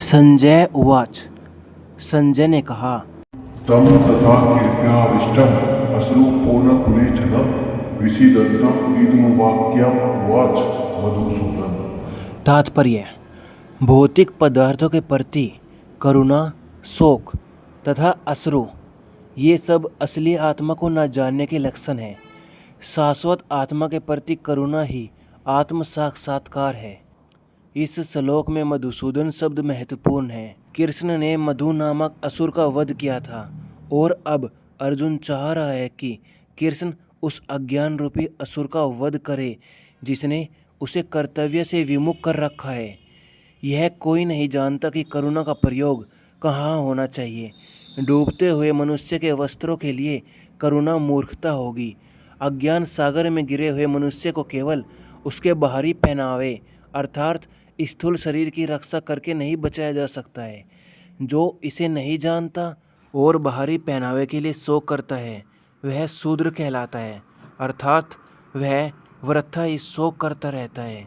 संजय उवाच। संजय ने कहा, तं तथा कीर्त्याविष्टम् अश्रुपूर्णकुलेक्षणं विषीदन्तम् इदमुवाक्यम् उवाच मधुसूदन। तात्पर्य: भौतिक पदार्थों के प्रति करुणा, शोक तथा अश्रु ये सब असली आत्मा को न जानने के लक्षण हैं। शाश्वत आत्मा के प्रति करुणा ही आत्म साक्षात्कार है। इस श्लोक में मधुसूदन शब्द महत्वपूर्ण है। कृष्ण ने मधु नामक असुर का वध किया था और अब अर्जुन चाह रहा है कि कृष्ण उस अज्ञान रूपी असुर का वध करे जिसने उसे कर्तव्य से विमुख कर रखा है। यह कोई नहीं जानता कि करुणा का प्रयोग कहाँ होना चाहिए। डूबते हुए मनुष्य के वस्त्रों के लिए करुणा मूर्खता होगी। अज्ञान सागर में गिरे हुए मनुष्य को केवल उसके बाहरी पहनावे अर्थात स्थूल शरीर की रक्षा करके नहीं बचाया जा सकता है। जो इसे नहीं जानता और बाहरी पहनावे के लिए शोक करता है वह शूद्र कहलाता है, अर्थात वह वृथा ही शोक करता रहता है।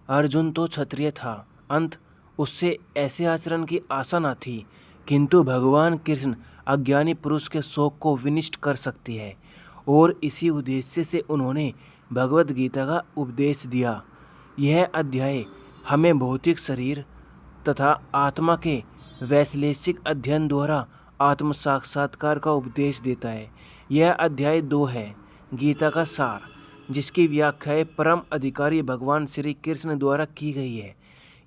अर्जुन तो क्षत्रिय था, अंत उससे ऐसे आचरण की आशा न थी, किंतु भगवान कृष्ण अज्ञानी पुरुष के शोक को विनिष्ट कर सकती है और इसी उद्देश्य से उन्होंने भगवद गीता का उपदेश दिया। यह अध्याय हमें भौतिक शरीर तथा आत्मा के वैश्लेषिक अध्ययन द्वारा आत्म साक्षात्कार का उपदेश देता है। यह अध्याय 2 है, गीता का सार, जिसकी व्याख्या परम अधिकारी भगवान श्री कृष्ण द्वारा की गई है।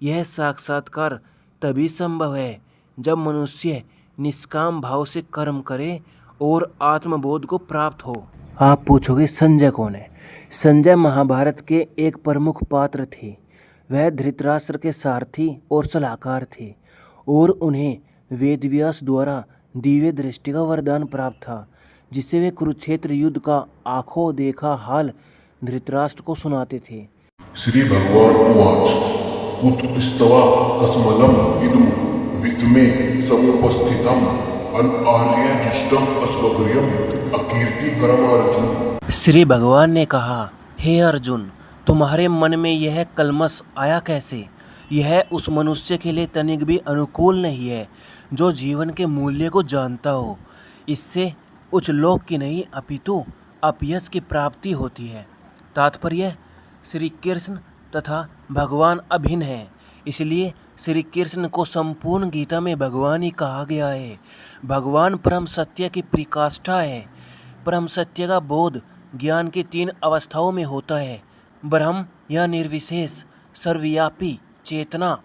यह साक्षात्कार तभी संभव है जब मनुष्य निष्काम भाव से कर्म करे और आत्मबोध को प्राप्त हो। आप पूछोगे संजय कौन है? संजय महाभारत के एक प्रमुख पात्र थे। वह धृतराष्ट्र के सारथी और सलाहकार थे और उन्हें वेदव्यास द्वारा दिव्य दृष्टि का वरदान प्राप्त था, जिससे वे कुरुक्षेत्र युद्ध का आंखों देखा हाल धृतराष्ट्र को सुनाते थे। श्री भगवान उवाच कुतस्तव कस्मलम् इदं विस्मे समुपस्थितम् अनार्यजुष्टम् अस्वप्रियम् अकीर्तिकरम् अर्जुन। श्री भगवान ने कहा, हे अर्जुन, तुम्हारे मन में यह कलमश आया कैसे? यह उस मनुष्य के लिए तनिक भी अनुकूल नहीं है जो जीवन के मूल्य को जानता हो। इससे उच्च लोक की नहीं अपितु अपयश की प्राप्ति होती है। तात्पर्य: श्री कृष्ण तथा भगवान अभिन्न हैं, इसलिए श्री कृष्ण को संपूर्ण गीता में भगवान ही कहा गया है। भगवान परम सत्य की परिकाष्ठा है। परम सत्य का बोध ज्ञान की 3 अवस्थाओं में होता है: ब्रह्म या निर्विशेष, सर्वव्यापी चेतना,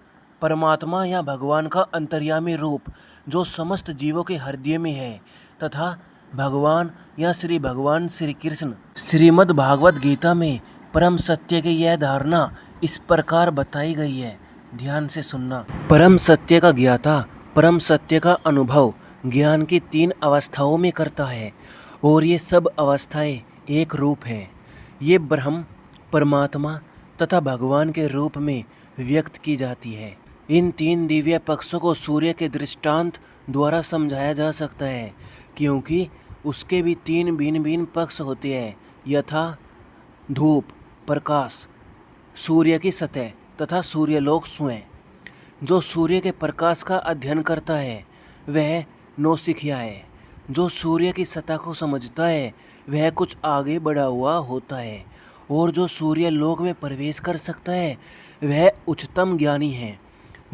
परमात्मा या भगवान का अंतर्यामी रूप जो समस्त जीवों के हृदय में है, तथा भगवान या श्री भगवान श्री कृष्ण। श्रीमद् भागवत गीता में परम सत्य की यह धारणा इस प्रकार बताई गई है, ध्यान से सुनना। परम सत्य का ज्ञाता परम सत्य का अनुभव ज्ञान की 3 अवस्थाओं में करता है और ये सब अवस्थाएं एक रूप है। ये ब्रह्म, परमात्मा तथा भगवान के रूप में व्यक्त की जाती है। इन 3 दिव्य पक्षों को सूर्य के दृष्टांत द्वारा समझाया जा सकता है, क्योंकि उसके भी 3 भिन्न भिन्न पक्ष होते हैं, यथा धूप, प्रकाश, सूर्य की सतह तथा सूर्यलोक स्वयं। जो सूर्य के प्रकाश का अध्ययन करता है वह नौसिखिया है। जो सूर्य की सतह को समझता है वह कुछ आगे बढ़ा हुआ होता है और जो सूर्य लोक में प्रवेश कर सकता है वह उच्चतम ज्ञानी है।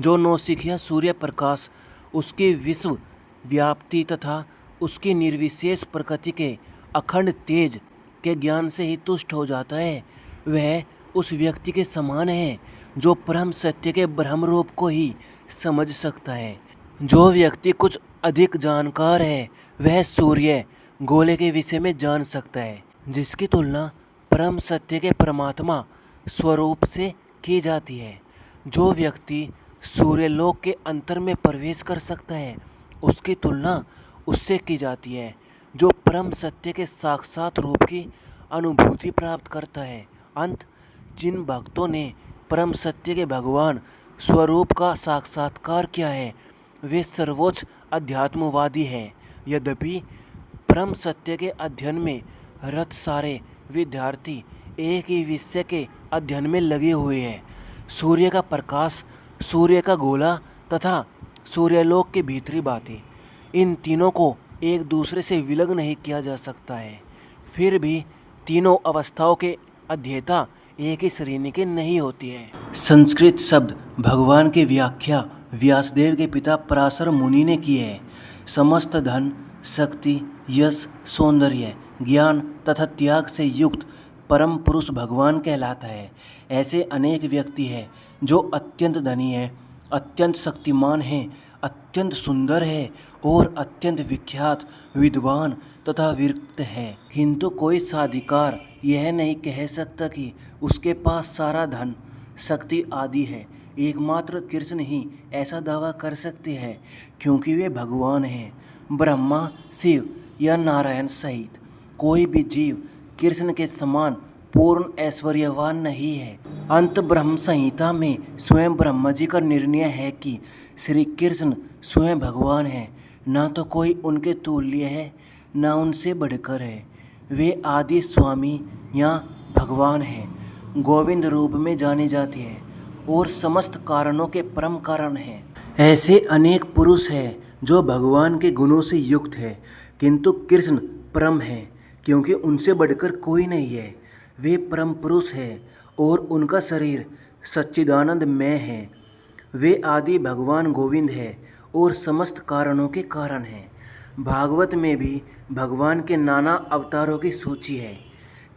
जो नौसिखिया सूर्य प्रकाश, उसकी विश्व व्याप्ति तथा उसकी निर्विशेष प्रकृति के अखंड तेज के ज्ञान से ही तुष्ट हो जाता है, वह उस व्यक्ति के समान है जो परम सत्य के ब्रह्म रूप को ही समझ सकता है। जो व्यक्ति कुछ अधिक जानकार है वह सूर्य गोले के विषय में जान सकता है, जिसकी तुलना परम सत्य के परमात्मा स्वरूप से की जाती है। जो व्यक्ति सूर्यलोक के अंतर में प्रवेश कर सकता है उसकी तुलना उससे की जाती है जो परम सत्य के साक्षात रूप की अनुभूति प्राप्त करता है। अंत जिन भक्तों ने परम सत्य के भगवान स्वरूप का साक्षात्कार किया है वे सर्वोच्च अध्यात्मवादी हैं। यद्यपि परम सत्य के अध्ययन में रत सारे विद्यार्थी एक ही विषय के अध्ययन में लगे हुए हैं। सूर्य का प्रकाश, सूर्य का गोला तथा सूर्यलोक की भीतरी बातें, इन तीनों को एक दूसरे से विलग नहीं किया जा सकता है। फिर भी तीनों अवस्थाओं के अध्येता एक ही श्रेणी के नहीं होती है। संस्कृत शब्द भगवान की व्याख्या व्यासदेव के पिता पराशर मुनि ने की है। समस्त धन, शक्ति, यश, सौंदर्य, ज्ञान तथा त्याग से युक्त परम पुरुष भगवान कहलाता है। ऐसे अनेक व्यक्ति हैं जो अत्यंत धनी है, अत्यंत शक्तिमान है, अत्यंत सुंदर है और अत्यंत विख्यात, विद्वान तथा विरक्त है, किंतु कोई साधिकार यह नहीं कह सकता कि उसके पास सारा धन, शक्ति आदि है। एकमात्र कृष्ण ही ऐसा दावा कर सकते हैं, क्योंकि वे भगवान हैं। ब्रह्मा, शिव या नारायण सहित कोई भी जीव कृष्ण के समान पूर्ण ऐश्वर्यवान नहीं है। अंत ब्रह्म संहिता में स्वयं ब्रह्मा जी का निर्णय है कि श्री कृष्ण स्वयं भगवान है, ना तो कोई उनके तुल्य है, ना उनसे बढ़कर है। वे आदि स्वामी या भगवान हैं, गोविंद रूप में जाने जाते हैं और समस्त कारणों के परम कारण हैं। ऐसे अनेक पुरुष हैं जो भगवान के गुणों से युक्त है, किंतु कृष्ण परम है, क्योंकि उनसे बढ़कर कोई नहीं है। वे परम पुरुष हैं और उनका शरीर सच्चिदानंदमय है। वे आदि भगवान गोविंद है और समस्त कारणों के कारण हैं। भागवत में भी भगवान के नाना अवतारों की सूची है,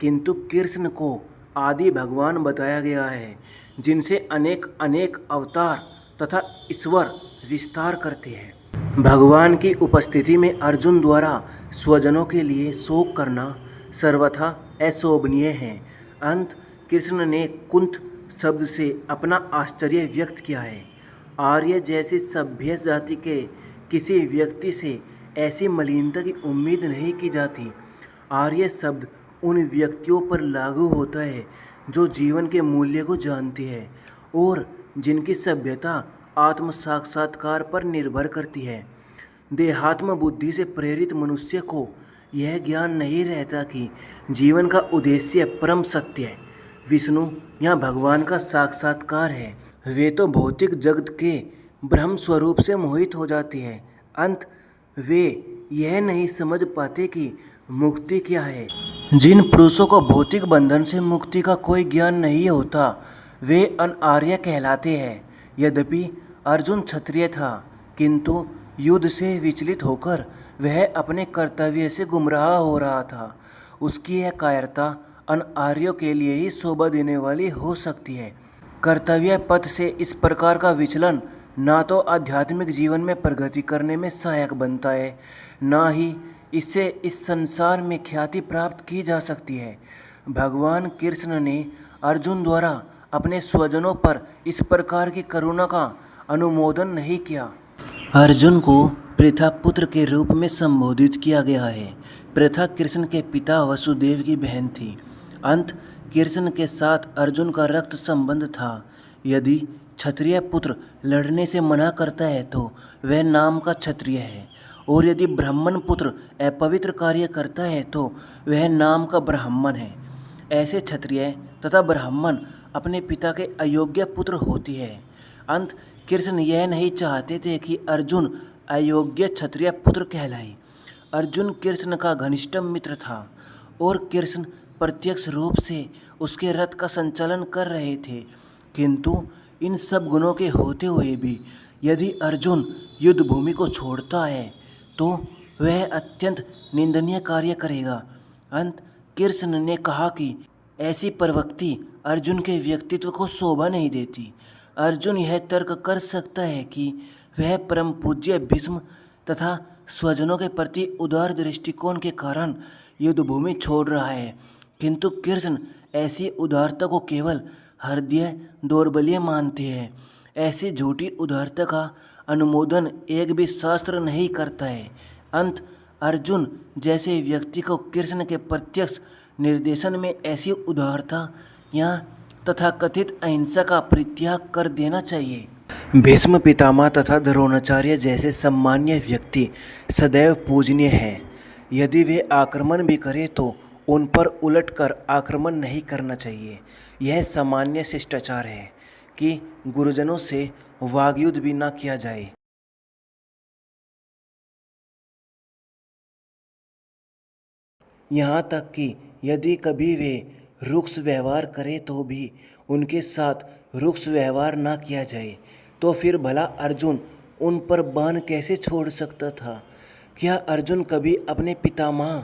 किंतु कृष्ण को आदि भगवान बताया गया है, जिनसे अनेक अनेक अवतार तथा ईश्वर विस्तार करते हैं। भगवान की उपस्थिति में अर्जुन द्वारा स्वजनों के लिए शोक करना सर्वथा अशोभनीय है। अंत कृष्ण ने कुंत शब्द से अपना आश्चर्य व्यक्त किया है। आर्य जैसी सभ्य जाति के किसी व्यक्ति से ऐसी मलिनता की उम्मीद नहीं की जाती। आर्य शब्द उन व्यक्तियों पर लागू होता है जो जीवन के मूल्य को जानते हैं और जिनकी सभ्यता आत्म साक्षात्कार पर निर्भर करती है। देहात्म बुद्धि से प्रेरित मनुष्य को यह ज्ञान नहीं रहता कि जीवन का उद्देश्य परम सत्य, विष्णु या भगवान का साक्षात्कार है। वे तो भौतिक जगत के ब्रह्म स्वरूप से मोहित हो जाते हैं। अंत वे यह नहीं समझ पाते कि मुक्ति क्या है। जिन पुरुषों को भौतिक बंधन से मुक्ति का कोई ज्ञान नहीं होता, वे अनार्य कहलाते हैं। यद्यपि अर्जुन क्षत्रिय था, किंतु युद्ध से विचलित होकर वह अपने कर्तव्य से गुमराह हो रहा था। उसकी यह कायरता अनार्यों के लिए ही शोभा देने वाली हो सकती है। कर्तव्य पथ से इस प्रकार का विचलन ना तो आध्यात्मिक जीवन में प्रगति करने में सहायक बनता है, ना ही इससे इस संसार में ख्याति प्राप्त की जा सकती है। भगवान कृष्ण ने अर्जुन द्वारा अपने स्वजनों पर इस प्रकार की करुणा का अनुमोदन नहीं किया। अर्जुन को पृथा पुत्र के रूप में संबोधित किया गया है। पृथा कृष्ण के पिता वसुदेव की बहन थी। अंत कृष्ण के साथ अर्जुन का रक्त संबंध था। यदि क्षत्रिय पुत्र लड़ने से मना करता है तो वह नाम का क्षत्रिय है, और यदि ब्राह्मण पुत्र अपवित्र कार्य करता है तो वह नाम का ब्राह्मण है। ऐसे क्षत्रिय तथा ब्राह्मण अपने पिता के अयोग्य पुत्र होते हैं। अंत कृष्ण यह नहीं चाहते थे कि अर्जुन अयोग्य क्षत्रिय पुत्र कहलाए। अर्जुन कृष्ण का घनिष्ठ मित्र था और कृष्ण प्रत्यक्ष रूप से उसके रथ का संचालन कर रहे थे, किंतु इन सब गुणों के होते हुए भी यदि अर्जुन युद्ध भूमि को छोड़ता है तो वह अत्यंत निंदनीय कार्य करेगा। अंत कृष्ण ने कहा कि ऐसी प्रवृत्ति अर्जुन के व्यक्तित्व को शोभा नहीं देती। अर्जुन यह तर्क कर सकता है कि वह परम पूज्य भीष्म तथा स्वजनों के प्रति उदार दृष्टिकोण के कारण युद्धभूमि छोड़ रहा है, किंतु कृष्ण ऐसी उदारता को केवल हृदय दौर्बल्य मानते हैं। ऐसी झूठी उदारता का अनुमोदन एक भी शास्त्र नहीं करता है। अंत अर्जुन जैसे व्यक्ति को कृष्ण के प्रत्यक्ष निर्देशन में ऐसी उदारता या तथाकथित अहिंसा का परित्याग कर देना चाहिए। भीष्म पितामह तथा द्रोणाचार्य जैसे सम्मान्य व्यक्ति सदैव पूजनीय हैं। यदि वे आक्रमण भी करें तो उन पर उलटकर आक्रमण नहीं करना चाहिए। यह सामान्य शिष्टाचार है कि गुरुजनों से वागयुद्ध भी न किया जाए। यहाँ तक कि यदि कभी वे रुक्ष व्यवहार करें तो भी उनके साथ रुक्ष व्यवहार ना किया जाए। तो फिर भला अर्जुन उन पर बाण कैसे छोड़ सकता था? क्या अर्जुन कभी अपने पितामह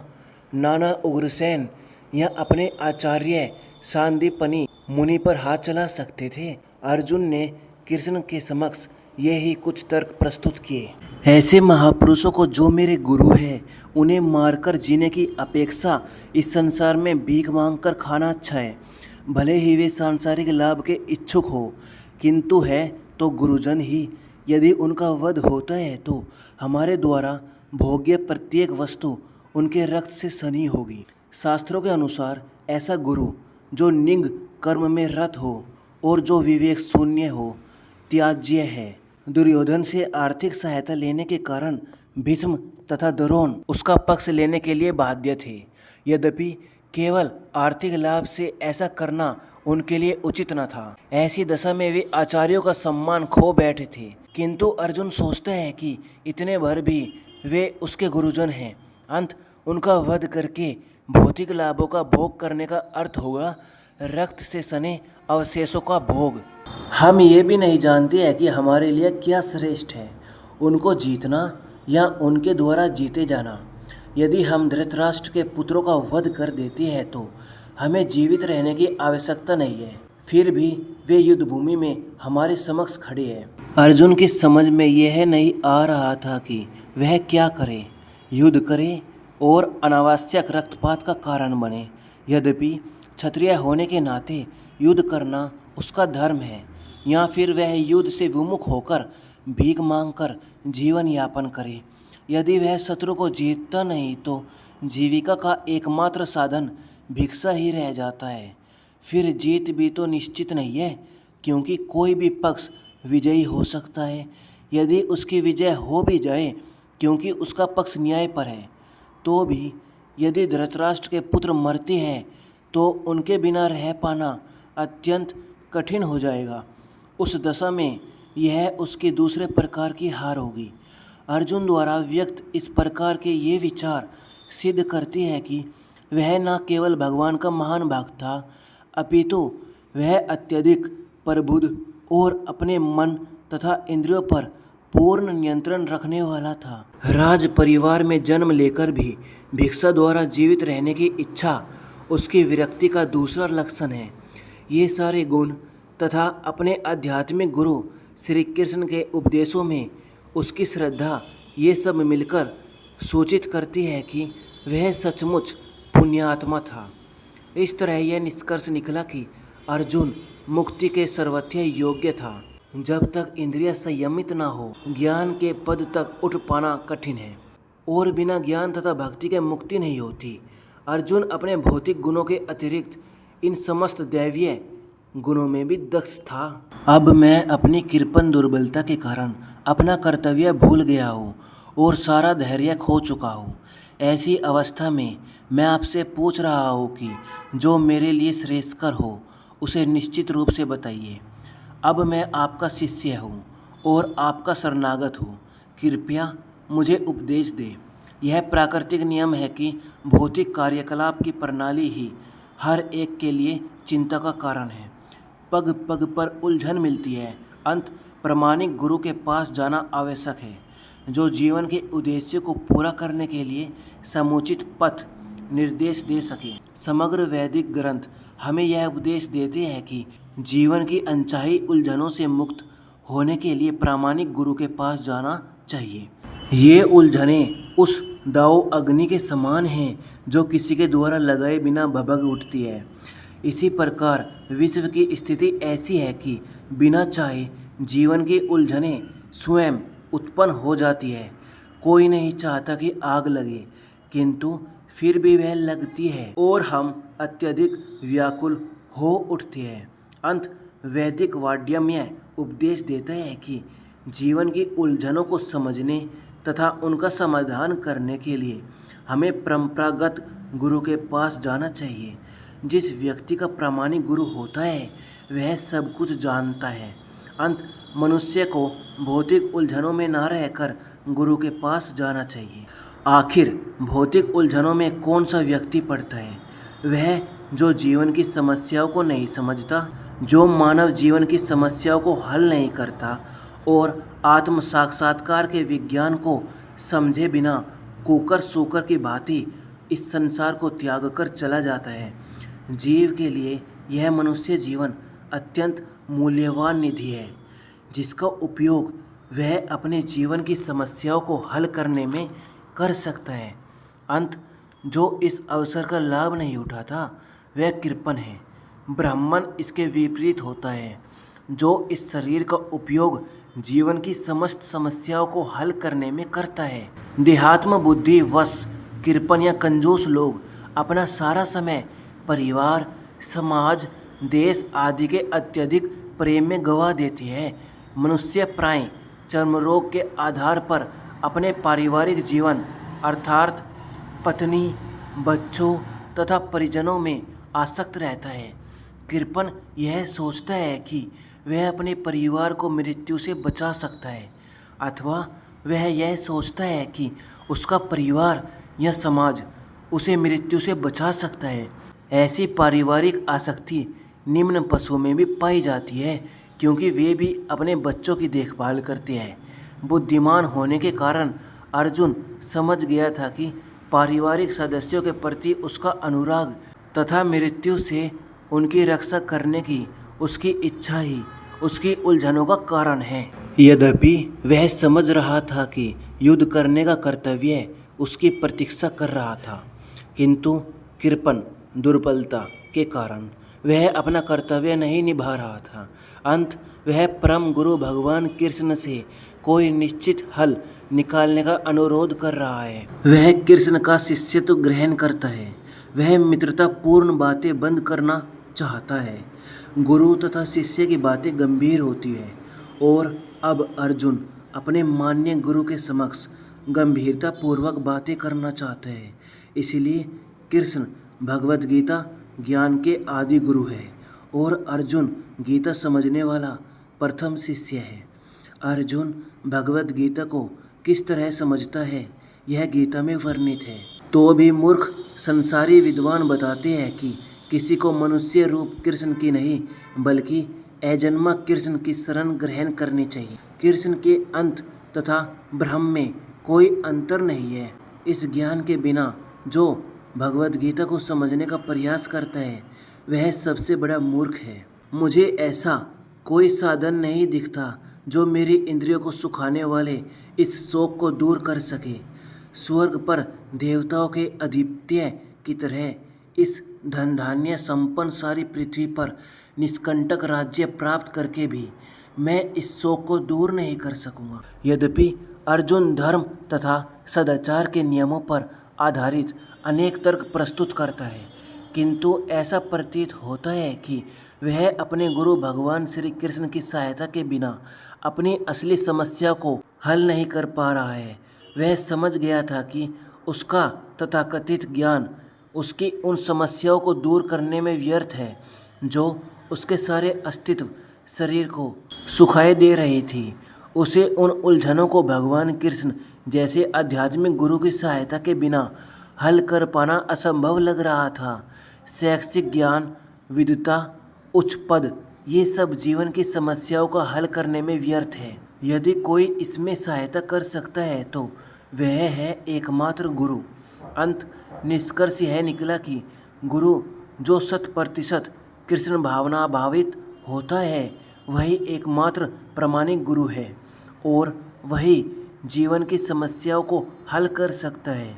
नाना उग्रसेन या अपने आचार्य सांदीपनि मुनि पर हाथ चला सकते थे? अर्जुन ने कृष्ण के समक्ष यही कुछ तर्क प्रस्तुत किए। ऐसे महापुरुषों को जो मेरे गुरु हैं, उन्हें मारकर जीने की अपेक्षा इस संसार में भीख मांगकर खाना अच्छा है। भले ही वे सांसारिक लाभ के इच्छुक हो, किंतु है तो गुरुजन ही। यदि उनका वध होता है तो हमारे द्वारा भोग्य प्रत्येक वस्तु उनके रक्त से सनी होगी। शास्त्रों के अनुसार ऐसा गुरु जो निंग कर्म में रत हो और जो विवेक शून्य हो, त्याज्य है। दुर्योधन से आर्थिक सहायता लेने के कारण भीष्म तथा द्रोण उसका पक्ष लेने के लिए बाध्य थे। यद्यपि केवल आर्थिक लाभ से ऐसा करना उनके लिए उचित न था। ऐसी दशा में वे आचार्यों का सम्मान खो बैठे थे। किंतु अर्जुन सोचता है कि इतने भर भी वे उसके गुरुजन हैं। अंत उनका वध करके भौतिक लाभों का भोग करने का अर्थ होगा रक्त से सने अवशेषों का भोग। हम ये भी नहीं जानते हैं कि हमारे लिए क्या श्रेष्ठ है, उनको जीतना या उनके द्वारा जीते जाना। यदि हम धृतराष्ट्र के पुत्रों का वध कर देते हैं तो हमें जीवित रहने की आवश्यकता नहीं है। फिर भी वे युद्ध भूमि में हमारे समक्ष खड़े हैं। अर्जुन की समझ में यह नहीं आ रहा था कि वह क्या करे, युद्ध करे और अनावश्यक रक्तपात का कारण बने। यद्यपि क्षत्रिय होने के नाते युद्ध करना उसका धर्म है, या फिर वह युद्ध से विमुख होकर भीख मांगकर जीवन यापन करे। यदि वह शत्रु को जीतता नहीं तो जीविका का एकमात्र साधन भिक्षा ही रह जाता है। फिर जीत भी तो निश्चित नहीं है, क्योंकि कोई भी पक्ष विजयी हो सकता है। यदि उसकी विजय हो भी जाए, क्योंकि उसका पक्ष न्याय पर है, तो भी यदि धृतराष्ट्र के पुत्र मरते हैं तो उनके बिना रह पाना अत्यंत कठिन हो जाएगा। उस दशा में यह उसके दूसरे प्रकार की हार होगी। अर्जुन द्वारा व्यक्त इस प्रकार के ये विचार सिद्ध करते हैं कि वह न केवल भगवान का महान भक्त था, अपितु वह अत्यधिक प्रबुद्ध और अपने मन तथा इंद्रियों पर पूर्ण नियंत्रण रखने वाला था। राज परिवार में जन्म लेकर भी भिक्षा द्वारा जीवित रहने की इच्छा उसकी विरक्ति का दूसरा लक्षण है। ये सारे गुण तथा अपने आध्यात्मिक गुरु श्री कृष्ण के उपदेशों में उसकी श्रद्धा, ये सब मिलकर सूचित करती है कि वह सचमुच पुण्यात्मा था। इस तरह यह निष्कर्ष निकला कि अर्जुन मुक्ति के सर्वथा योग्य था। जब तक इंद्रिय संयमित न हो, ज्ञान के पद तक उठ पाना कठिन है, और बिना ज्ञान तथा भक्ति के मुक्ति नहीं होती। अर्जुन अपने भौतिक गुणों के अतिरिक्त इन समस्त दैवीय गुणों में भी दक्ष था। अब मैं अपनी कृपण दुर्बलता के कारण अपना कर्तव्य भूल गया हूँ और सारा धैर्य खो चुका हूँ। ऐसी अवस्था में मैं आपसे पूछ रहा हूँ कि जो मेरे लिए श्रेयस्कर हो उसे निश्चित रूप से बताइए। अब मैं आपका शिष्य हूँ और आपका शरणागत हूँ, कृपया मुझे उपदेश दे। यह प्राकृतिक नियम है कि भौतिक कार्यकलाप की प्रणाली ही हर एक के लिए चिंता का कारण है। पग पग पर उलझन मिलती है। अंत प्रामाणिक गुरु के पास जाना आवश्यक है, जो जीवन के उद्देश्य को पूरा करने के लिए समुचित पथ निर्देश दे सके। समग्र वैदिक ग्रंथ हमें यह उपदेश देते हैं कि जीवन की अनचाही उलझनों से मुक्त होने के लिए प्रामाणिक गुरु के पास जाना चाहिए। ये उलझनें उस दाव अग्नि के समान हैं जो किसी के द्वारा लगाए बिना भभक उठती है। इसी प्रकार विश्व की स्थिति ऐसी है कि बिना चाहे जीवन की उलझनें स्वयं उत्पन्न हो जाती है। कोई नहीं चाहता कि आग लगे, किंतु फिर भी वह लगती है और हम अत्यधिक व्याकुल हो उठते हैं। अंत वैदिक वाड्यमय उपदेश देता है कि जीवन की उलझनों को समझने तथा उनका समाधान करने के लिए हमें परंपरागत गुरु के पास जाना चाहिए। जिस व्यक्ति का प्रामाणिक गुरु होता है वह सब कुछ जानता है, अंत मनुष्य को भौतिक उलझनों में ना रहकर गुरु के पास जाना चाहिए। आखिर भौतिक उलझनों में कौन सा व्यक्ति पड़ता है? वह जो जीवन की समस्याओं को नहीं समझता, जो मानव जीवन की समस्याओं को हल नहीं करता और आत्म साक्षात्कार के विज्ञान को समझे बिना कुकर सूकर की भांति इस संसार को त्याग कर चला जाता है। जीव के लिए यह मनुष्य जीवन अत्यंत मूल्यवान निधि है, जिसका उपयोग वह अपने जीवन की समस्याओं को हल करने में कर सकता है। अंत जो इस अवसर का लाभ नहीं उठाता वह कृपण है। ब्राह्मण इसके विपरीत होता है, जो इस शरीर का उपयोग जीवन की समस्त समस्याओं को हल करने में करता है। देहात्म बुद्धि वश कृपण या कंजूस लोग अपना सारा समय परिवार, समाज, देश आदि के अत्यधिक प्रेम में गंवा देते हैं। मनुष्य प्राय चर्म रोग के आधार पर अपने पारिवारिक जीवन अर्थात पत्नी, बच्चों तथा परिजनों में आसक्त रहता है। कृपण यह सोचता है कि वह अपने परिवार को मृत्यु से बचा सकता है, अथवा वह यह सोचता है कि उसका परिवार या समाज उसे मृत्यु से बचा सकता है। ऐसी पारिवारिक आसक्ति निम्न पशुओं में भी पाई जाती है, क्योंकि वे भी अपने बच्चों की देखभाल करते हैं। बुद्धिमान होने के कारण अर्जुन समझ गया था कि पारिवारिक सदस्यों के प्रति उसका अनुराग तथा मृत्यु से उनकी रक्षा करने की उसकी इच्छा ही उसकी उलझनों का कारण है। यद्यपि वह समझ रहा था कि युद्ध करने का कर्तव्य उसकी प्रतीक्षा कर रहा था, किंतु कृपण दुर्बलता के कारण वह अपना कर्तव्य नहीं निभा रहा था। अंत वह परम गुरु भगवान कृष्ण से कोई निश्चित हल निकालने का अनुरोध कर रहा है। वह कृष्ण का शिष्यत्व ग्रहण करता है। वह मित्रतापूर्ण बातें बंद करना चाहता है। गुरु तथा शिष्य की बातें गंभीर होती है और अब अर्जुन अपने माननीय गुरु के समक्ष गंभीरता पूर्वक बातें करना चाहता है। इसलिए कृष्ण भगवद गीता ज्ञान के आदि गुरु है और अर्जुन गीता समझने वाला प्रथम शिष्य है। अर्जुन भगवद गीता को किस तरह समझता है यह गीता में वर्णित है। तो भी मूर्ख संसारी विद्वान बताते हैं कि किसी को मनुष्य रूप कृष्ण की नहीं बल्कि अजन्मा कृष्ण की शरण ग्रहण करनी चाहिए। कृष्ण के अंत तथा ब्रह्म में कोई अंतर नहीं है। इस ज्ञान के बिना जो भगवद गीता को समझने का प्रयास करता है वह सबसे बड़ा मूर्ख है। मुझे ऐसा कोई साधन नहीं दिखता जो मेरी इंद्रियों को सुखाने वाले इस शोक को दूर कर सके। स्वर्ग पर देवताओं के आधिपत्य की तरह इस धन धान्य संपन्न सारी पृथ्वी पर निष्कंटक राज्य प्राप्त करके भी मैं इस शोक को दूर नहीं कर सकूंगा। यद्यपि अर्जुन धर्म तथा सदाचार के नियमों पर आधारित अनेक तर्क प्रस्तुत करता है, किंतु ऐसा प्रतीत होता है कि वह अपने गुरु भगवान श्री कृष्ण की सहायता के बिना अपनी असली समस्या को हल नहीं कर पा रहा है। वह समझ गया था कि उसका तथाकथित ज्ञान उसकी उन समस्याओं को दूर करने में व्यर्थ है जो उसके सारे अस्तित्व शरीर को सुखाए दे रही थी। उसे उन उलझनों को भगवान कृष्ण जैसे आध्यात्मिक गुरु की सहायता के बिना हल कर पाना असंभव लग रहा था। शैक्षिक ज्ञान, विद्वता, उच्च पद, ये सब जीवन की समस्याओं का हल करने में व्यर्थ है। यदि कोई इसमें सहायता कर सकता है तो वह है एकमात्र गुरु। अंत निष्कर्ष यह निकला कि गुरु जो 100% कृष्ण भावना भावित होता है वही एकमात्र प्रामाणिक गुरु है और वही जीवन की समस्याओं को हल कर सकता है।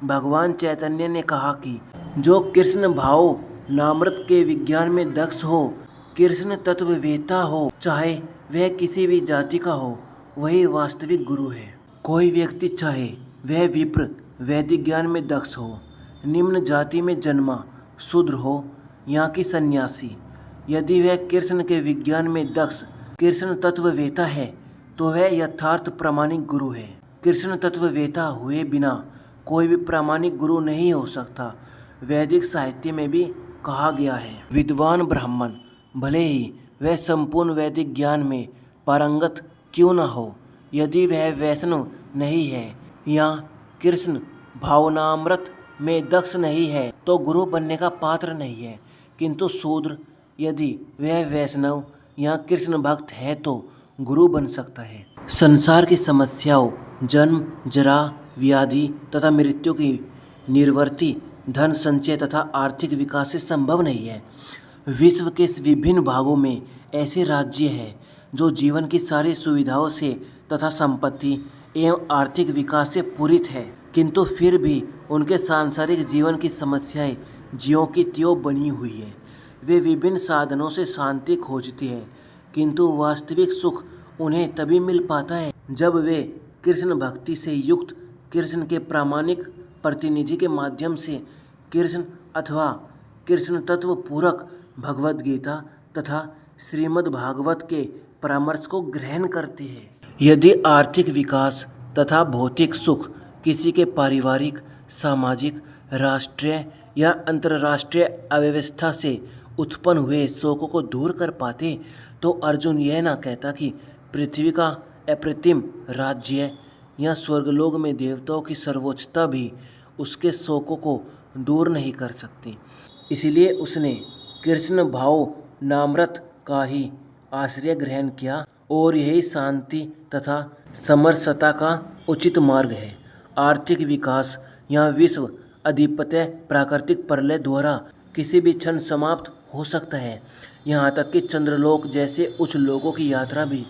भगवान चैतन्य ने कहा कि जो कृष्ण भाव नामृत के विज्ञान में दक्ष हो, कृष्ण तत्ववेत्ता हो, चाहे वह किसी भी जाति का हो, वही वास्तविक गुरु है। कोई व्यक्ति चाहे वह विप्र वैदिक ज्ञान में दक्ष हो, निम्न जाति में जन्मा शूद्र हो या कि सन्यासी, यदि वह कृष्ण के विज्ञान में दक्ष कृष्ण तत्ववेत्ता है तो वह यथार्थ प्रामाणिक गुरु है। कृष्ण तत्ववेत्ता हुए बिना कोई भी प्रामाणिक गुरु नहीं हो सकता। वैदिक साहित्य में भी कहा गया है, विद्वान ब्राह्मण भले ही वह संपूर्ण वैदिक ज्ञान में पारंगत क्यों न हो, यदि वह वैष्णव नहीं है या कृष्ण भावनामृत में दक्ष नहीं है तो गुरु बनने का पात्र नहीं है। किंतु शूद्र यदि वह वैष्णव या कृष्ण भक्त है तो गुरु बन सकता है। संसार की समस्याओं जन्म, जरा, व्याधि तथा मृत्यु की निवृत्ति धन संचय तथा आर्थिक विकास से संभव नहीं है। विश्व के विभिन्न भागों में ऐसे राज्य हैं जो जीवन की सारी सुविधाओं से तथा संपत्ति एवं आर्थिक विकास से पूरित है, किंतु फिर भी उनके सांसारिक जीवन की समस्याएं ज्यों की त्यों बनी हुई है। वे विभिन्न साधनों से शांति खोजती है, किंतु वास्तविक सुख उन्हें तभी मिल पाता है जब वे कृष्ण भक्ति से युक्त कृष्ण के प्रामाणिक प्रतिनिधि के माध्यम से कृष्ण अथवा कृष्ण तत्व पूरक भगवद गीता तथा श्रीमद् भागवत के परामर्श को ग्रहण करते हैं। यदि आर्थिक विकास तथा भौतिक सुख किसी के पारिवारिक, सामाजिक, राष्ट्रीय या अंतर्राष्ट्रीय अव्यवस्था से उत्पन्न हुए शोकों को दूर कर पाते तो अर्जुन यह ना कहता कि पृथ्वी का अप्रतिम राज्य या स्वर्गलोक में देवताओं की सर्वोच्चता भी उसके शोकों को दूर नहीं कर सकती। इसलिए उसने कृष्ण भाव नामृत का ही आश्रय ग्रहण किया और यही शांति तथा समरसता का उचित मार्ग है। आर्थिक विकास या विश्व अधिपत्य प्राकृतिक प्रलय द्वारा किसी भी क्षण समाप्त हो सकता है। यहाँ तक कि चंद्रलोक जैसे उच्च लोकों की यात्रा भी,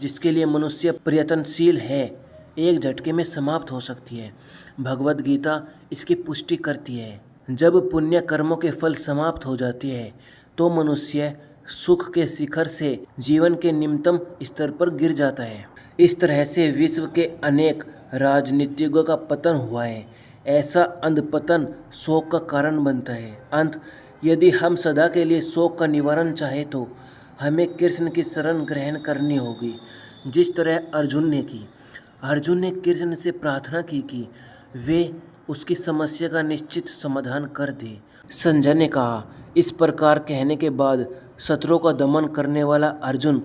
जिसके लिए मनुष्य प्रयत्नशील है, एक झटके में समाप्त हो सकती है। भगवद गीता इसकी पुष्टि करती है। जब पुण्य कर्मों के फल समाप्त हो जाते हैं तो मनुष्य सुख के शिखर से जीवन के निम्नतम स्तर पर गिर जाता है। इस तरह से विश्व के अनेक राजनीतिज्ञों का पतन हुआ है। ऐसा अंधपतन शोक का कारण बनता है। अंत यदि हम सदा के लिए शोक का निवारण चाहे तो हमें कृष्ण की शरण ग्रहण करनी होगी, जिस तरह अर्जुन ने की। अर्जुन ने कृष्ण से प्रार्थना की कि वे उसकी समस्या का निश्चित समाधान कर दे। संजय ने कहा, इस प्रकार कहने के बाद शत्रुओं का दमन करने वाला अर्जुन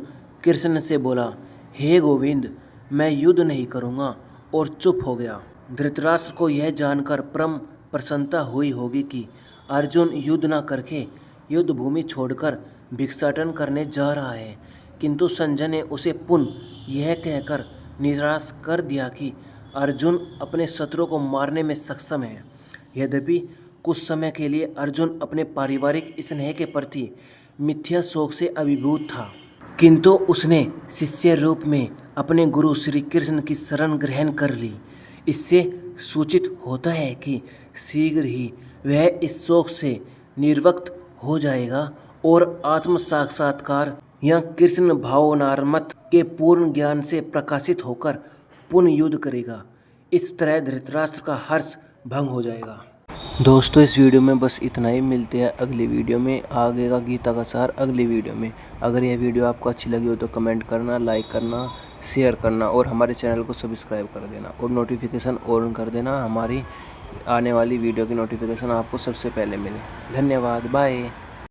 कृष्ण से बोला, हे गोविंद, मैं युद्ध नहीं करूँगा, और चुप हो गया। धृतराष्ट्र को यह जानकर परम प्रसन्नता हुई होगी कि अर्जुन युद्ध न करके युद्ध भूमि छोड़कर भिक्षाटन करने जा रहा है, किंतु संजय ने उसे पुनः यह कहकर निराश कर दिया कि अर्जुन अपने शत्रु को मारने में सक्षम है। यद्यपि कुछ समय के लिए अर्जुन अपने पारिवारिक स्नेह के प्रति मिथ्या शोक से अभिभूत था, किंतु उसने शिष्य रूप में अपने गुरु श्री कृष्ण की शरण ग्रहण कर ली। इससे सूचित होता है कि शीघ्र ही वह इस शोक से निर्वक्त हो जाएगा और आत्म साक्षात्कार या कृष्ण भावनामृत के पूर्ण ज्ञान से प्रकाशित होकर पुनः युद्ध करेगा। इस तरह धृतराष्ट्र का हर्ष भंग हो जाएगा। दोस्तों, इस वीडियो में बस इतना ही। मिलते हैं अगली वीडियो में। आगे का गीता का सार अगली वीडियो में। अगर यह वीडियो आपको अच्छी लगी हो तो कमेंट करना, लाइक करना, शेयर करना और हमारे चैनल को सब्सक्राइब कर देना और नोटिफिकेशन ऑन कर देना। हमारी आने वाली वीडियो की नोटिफिकेशन आपको सबसे पहले मिले। धन्यवाद। बाय।